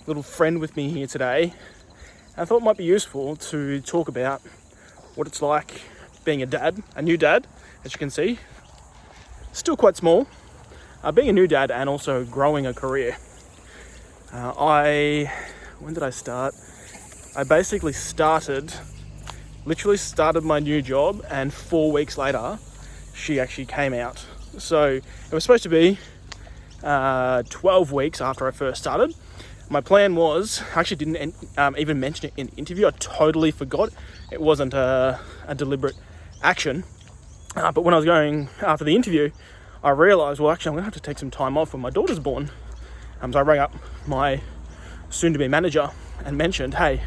little friend with me here today. I thought it might be useful to talk about what it's like being a new dad, as you can see. Still quite small, being a new dad and also growing a career. When did I start? I basically literally started my new job, and 4 weeks later, she actually came out. So it was supposed to be 12 weeks after I first started. My plan was, I actually didn't even mention it in the interview. I totally forgot. It wasn't a deliberate action. But when I was going after the interview, I realised, well, actually, I'm going to have to take some time off when my daughter's born. So I rang up my soon-to-be manager and mentioned, hey,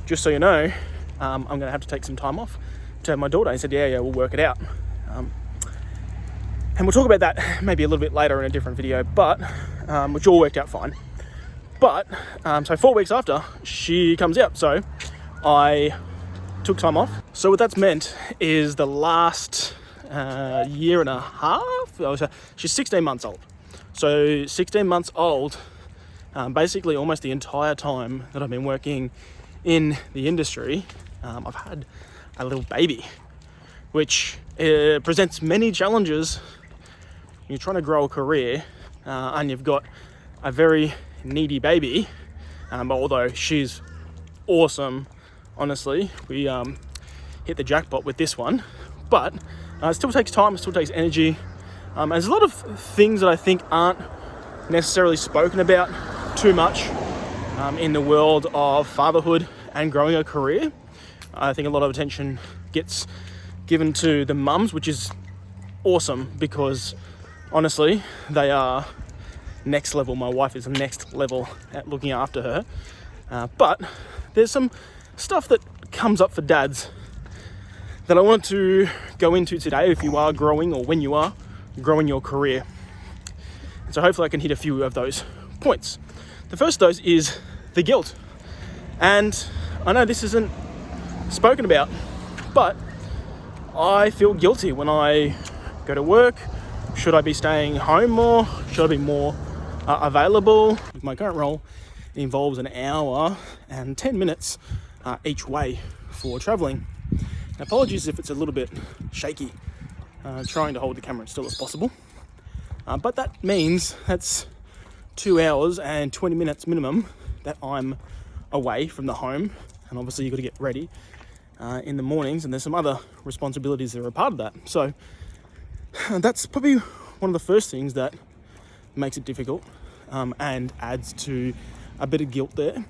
just so you know, I'm going to have to take some time off to have my daughter. He said, yeah, we'll work it out. And we'll talk about that maybe a little bit later in a different video, but which all worked out fine. But, so 4 weeks after, she comes out. So I took time off. So what that's meant is the last year and a half, she's 16 months old. So 16 months old, basically almost the entire time that I've been working in the industry, I've had a little baby, which presents many challenges. You're trying to grow a career and you've got a very needy baby, although she's awesome. Honestly, we hit the jackpot with this one, but it still takes time, it still takes energy. There's a lot of things that I think aren't necessarily spoken about too much in the world of fatherhood and growing a career. I think a lot of attention gets given to the mums, which is awesome because honestly, they are next level. My wife is next level at looking after her. But there's some stuff that comes up for dads that I want to go into today if you are growing or when you are growing your career. And so hopefully I can hit a few of those points. The first of those is the guilt. And I know this isn't spoken about, but I feel guilty when I go to work. Should I be staying home more? Should I be more available? My current role involves an hour and 10 minutes each way for traveling. Apologies if it's a little bit shaky, trying to hold the camera as still as possible. But that means that's 2 hours and 20 minutes minimum that I'm away from the home. And obviously you've got to get ready in the mornings, and there's some other responsibilities that are a part of that. So that's probably one of the first things that makes it difficult and adds to a bit of guilt there.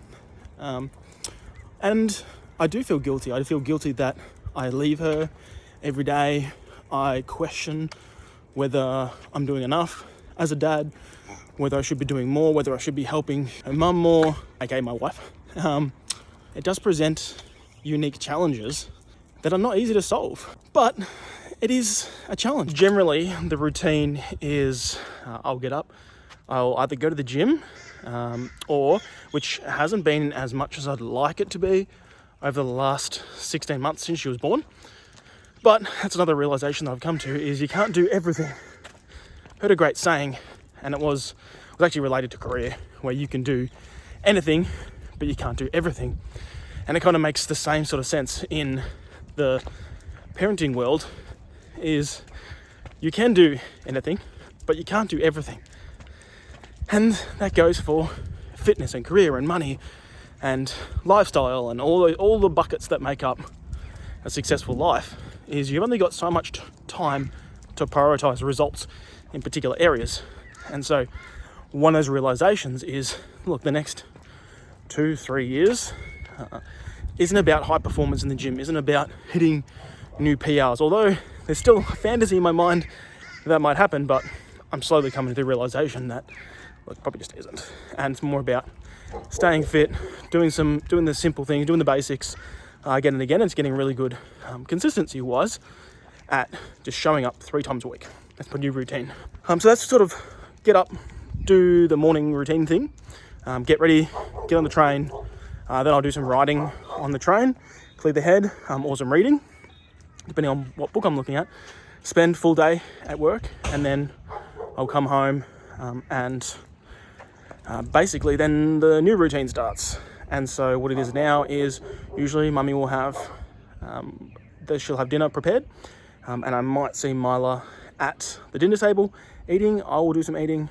And I do feel guilty. I feel guilty that I leave her every day. I question whether I'm doing enough as a dad, whether I should be doing more, whether I should be helping her mum more, aka my wife. It does present unique challenges that are not easy to solve, but it is a challenge. Generally, the routine is I'll get up, I'll either go to the gym, or, which hasn't been as much as I'd like it to be over the last 16 months since she was born. But that's another realization that I've come to, is you can't do everything. Heard a great saying, and it was actually related to career, where you can do anything, but you can't do everything. And it kind of makes the same sort of sense in the parenting world, is you can do anything, but you can't do everything. And that goes for fitness and career and money and lifestyle and all the buckets that make up a successful life. Is you've only got so much time to prioritize results in particular areas. And so one of those realizations is, look, the next 2-3 years isn't about high performance in the gym, isn't about hitting new PRs, although there's still a fantasy in my mind that might happen, but I'm slowly coming to the realization that it probably just isn't. And it's more about staying fit, doing the simple things, doing the basics again and again. It's getting really good consistency-wise at just showing up 3 times a week. That's my new routine. So that's sort of get up, do the morning routine thing, get ready, get on the train, then I'll do some writing on the train, clear the head, or some reading, depending on what book I'm looking at, spend full day at work, and then I'll come home and basically then the new routine starts. And so what it is now is usually mummy will have, she'll have dinner prepared, and I might see Mila at the dinner table eating. I will do some eating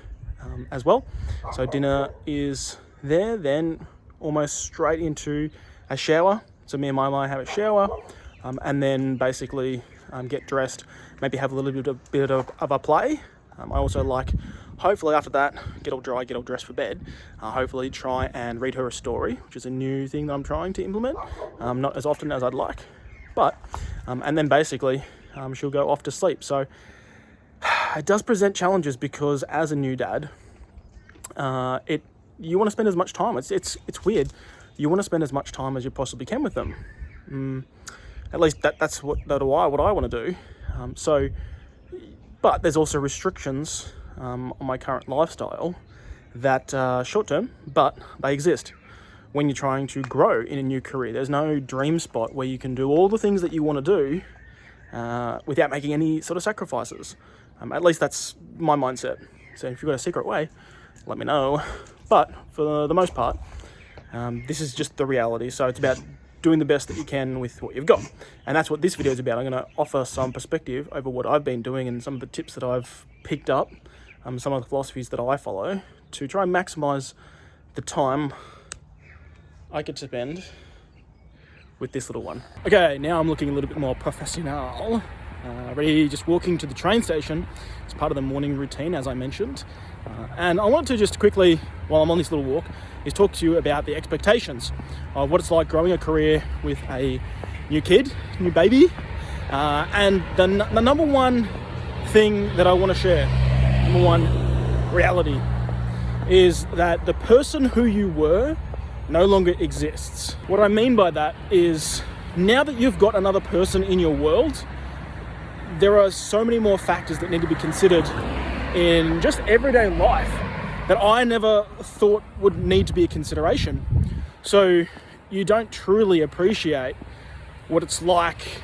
as well. So dinner is there, then almost straight into a shower. So me and Mila have a shower, and then basically get dressed, maybe have a little bit of a play. I also like, hopefully after that, get all dry, get all dressed for bed. Hopefully try and read her a story, which is a new thing that I'm trying to implement. Not as often as I'd like, but, and then basically she'll go off to sleep. So it does present challenges because as a new dad, you want to spend as much time. It's weird. You want to spend as much time as you possibly can with them. At least that's what I want to do. But there's also restrictions on my current lifestyle that are short-term, but they exist when you're trying to grow in a new career. There's no dream spot where you can do all the things that you want to do without making any sort of sacrifices. At least that's my mindset. So if you've got a secret way, let me know. But for the most part, this is just the reality. So it's about doing the best that you can with what you've got. And that's what this video is about. I'm going to offer some perspective over what I've been doing and some of the tips that I've picked up, some of the philosophies that I follow to try and maximize the time I get to spend with this little one. Okay, now I'm looking a little bit more professional. Ready, just walking to the train station. It's part of the morning routine, as I mentioned. And I want to just quickly, while I'm on this little walk, is talk to you about the expectations of what it's like growing a career with a new kid, new baby. And the number one thing that I want to share, number one reality, is that the person who you were no longer exists. What I mean by that is now that you've got another person in your world, there are so many more factors that need to be considered in just everyday life that I never thought would need to be a consideration. So you don't truly appreciate what it's like,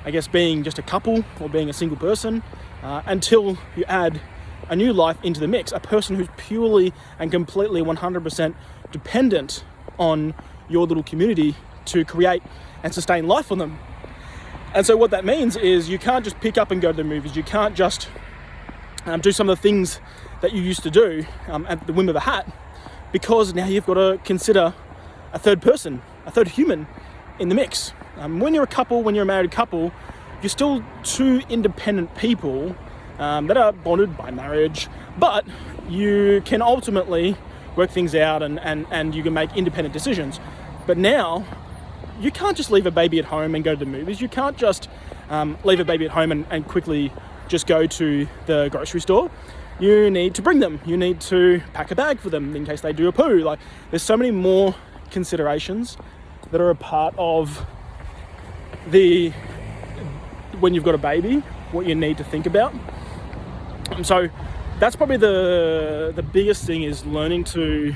I guess, being just a couple or being a single person until you add a new life into the mix, a person who's purely and completely 100% dependent on your little community to create and sustain life for them. And so what that means is you can't just pick up and go to the movies. You can't just do some of the things that you used to do at the whim of a hat, because now you've got to consider a third person, a third human in the mix. When you're a couple, when you're a married couple, you're still two independent people that are bonded by marriage, but you can ultimately work things out and you can make independent decisions. But now, you can't just leave a baby at home and go to the movies. You can't just leave a baby at home and quickly just go to the grocery store. You need to bring them. You need to pack a bag for them in case they do a poo. Like, there's so many more considerations that are a part of when you've got a baby, what you need to think about. So that's probably the biggest thing, is learning to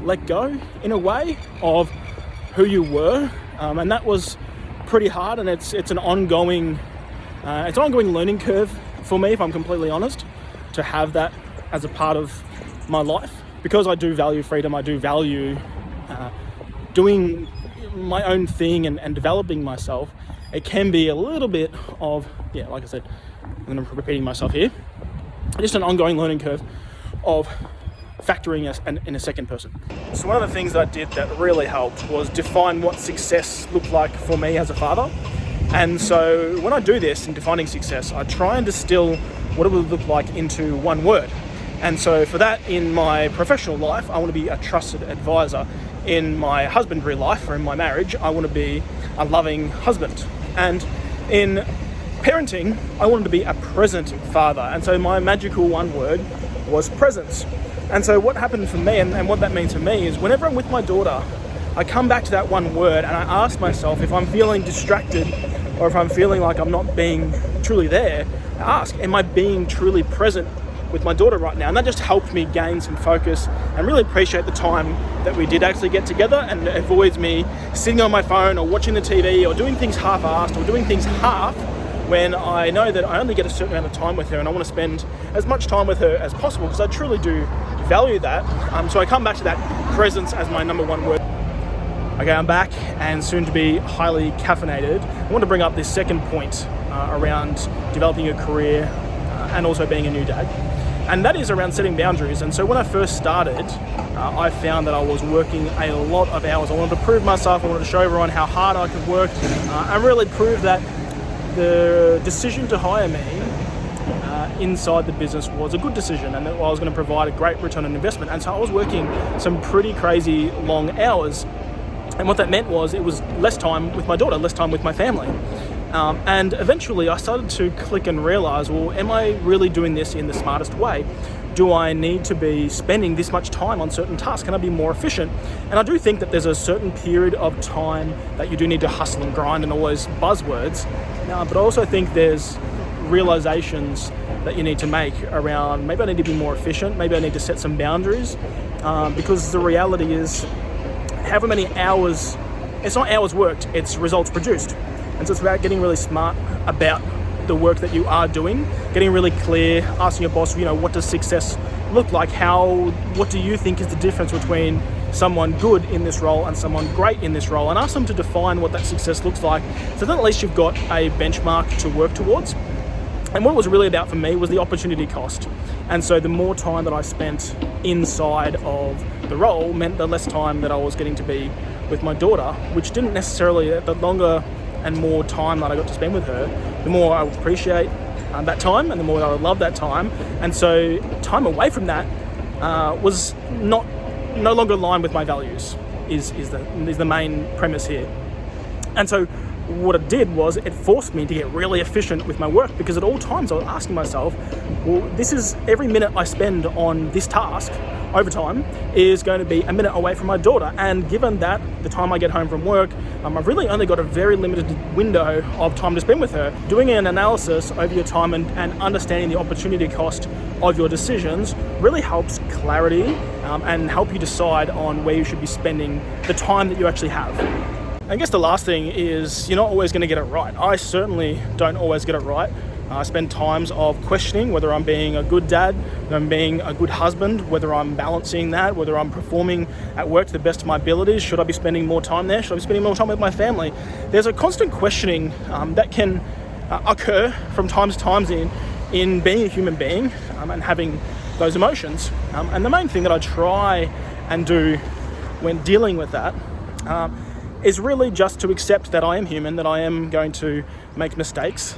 let go in a way of who you were, and that was pretty hard, and it's an ongoing learning curve for me, if I'm completely honest, to have that as a part of my life, because I do value freedom. I do value doing my own thing and developing myself. It can be a little bit of, like I said, I'm repeating myself here, just an ongoing learning curve of factoring in a second person. So one of the things that I did that really helped was define what success looked like for me as a father. And so when I do this in defining success, I try and distill what it would look like into one word. And so for that, in my professional life, I want to be a trusted advisor. In my husbandry life, or in my marriage, I want to be a loving husband. And in parenting, I wanted to be a present father. And so my magical one word was presence. And so what happened for me, and what that means for me, is whenever I'm with my daughter, I come back to that one word and I ask myself, if I'm feeling distracted or if I'm feeling like I'm not being truly there, I ask, am I being truly present with my daughter right now? And that just helped me gain some focus and really appreciate the time that we did actually get together, and it avoids me sitting on my phone or watching the TV or doing things half-assed or doing things half, when I know that I only get a certain amount of time with her, and I want to spend as much time with her as possible, because I truly do value that. So I come back to that presence as my number one word. Okay, I'm back and soon to be highly caffeinated. I want to bring up this second point around developing a career and also being a new dad. And that is around setting boundaries. And so when I first started, I found that I was working a lot of hours. I wanted to prove myself. I wanted to show everyone how hard I could work and really prove that the decision to hire me inside the business was a good decision and that I was going to provide a great return on investment. And so I was working some pretty crazy long hours. And what that meant was it was less time with my daughter, less time with my family. And eventually I started to click and realize, well, am I really doing this in the smartest way? Do I need to be spending this much time on certain tasks? Can I be more efficient? And I do think that there's a certain period of time that you do need to hustle and grind and all those buzzwords. But I also think there's realizations that you need to make around, maybe I need to be more efficient, maybe I need to set some boundaries, because the reality is, however many hours, it's not hours worked, it's results produced. And so it's about getting really smart about the work that you are doing, getting really clear, asking your boss, what does success look like? What do you think is the difference between someone good in this role and someone great in this role? And ask them to define what that success looks like, so then at least you've got a benchmark to work towards. And what it was really about for me was the opportunity cost. And so the more time that I spent inside of the role meant the less time that I was getting to be with my daughter, which didn't necessarily, the longer and more time that I got to spend with her, the more I would appreciate that time and the more that I would love that time. And so time away from that was no longer aligned with my values, is the main premise here. And so what it did was it forced me to get really efficient with my work, because at all times I was asking myself, well, this is every minute I spend on this task overtime is going to be a minute away from my daughter. And given that the time I get home from work, I've really only got a very limited window of time to spend with her. Doing an analysis over your time and understanding the opportunity cost of your decisions really helps clarity and help you decide on where you should be spending the time that you actually have. I guess the last thing is you're not always going to get it right. I certainly don't always get it right. I spend times of questioning whether I'm being a good dad, whether I'm being a good husband, whether I'm balancing that, whether I'm performing at work to the best of my abilities. Should I be spending more time there? Should I be spending more time with my family? There's a constant questioning that can occur from time to time in being a human being and having those emotions. And the main thing that I try and do when dealing with that is really just to accept that I am human, that I am going to make mistakes.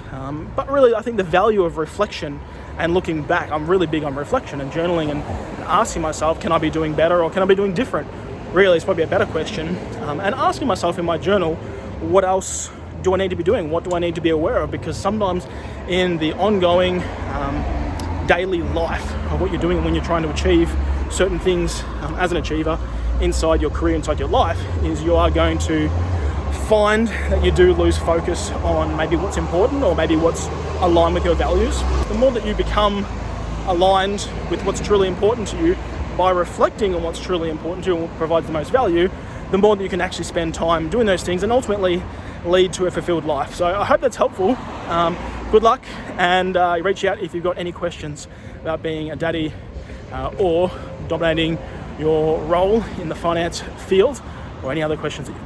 But really, I think the value of reflection and looking back, I'm really big on reflection and journaling and asking myself, can I be doing better or can I be doing different? Really, it's probably a better question. And asking myself in my journal, what else do I need to be doing? What do I need to be aware of? Because sometimes in the ongoing daily life of what you're doing when you're trying to achieve certain things as an achiever, inside your career, inside your life, is you are going to find that you do lose focus on maybe what's important or maybe what's aligned with your values. The more that you become aligned with what's truly important to you by reflecting on what's truly important to you and what provides the most value, the more that you can actually spend time doing those things and ultimately lead to a fulfilled life. So I hope that's helpful. Good luck, and reach out if you've got any questions about being a daddy or dominating your role in the finance field, or any other questions that you've got.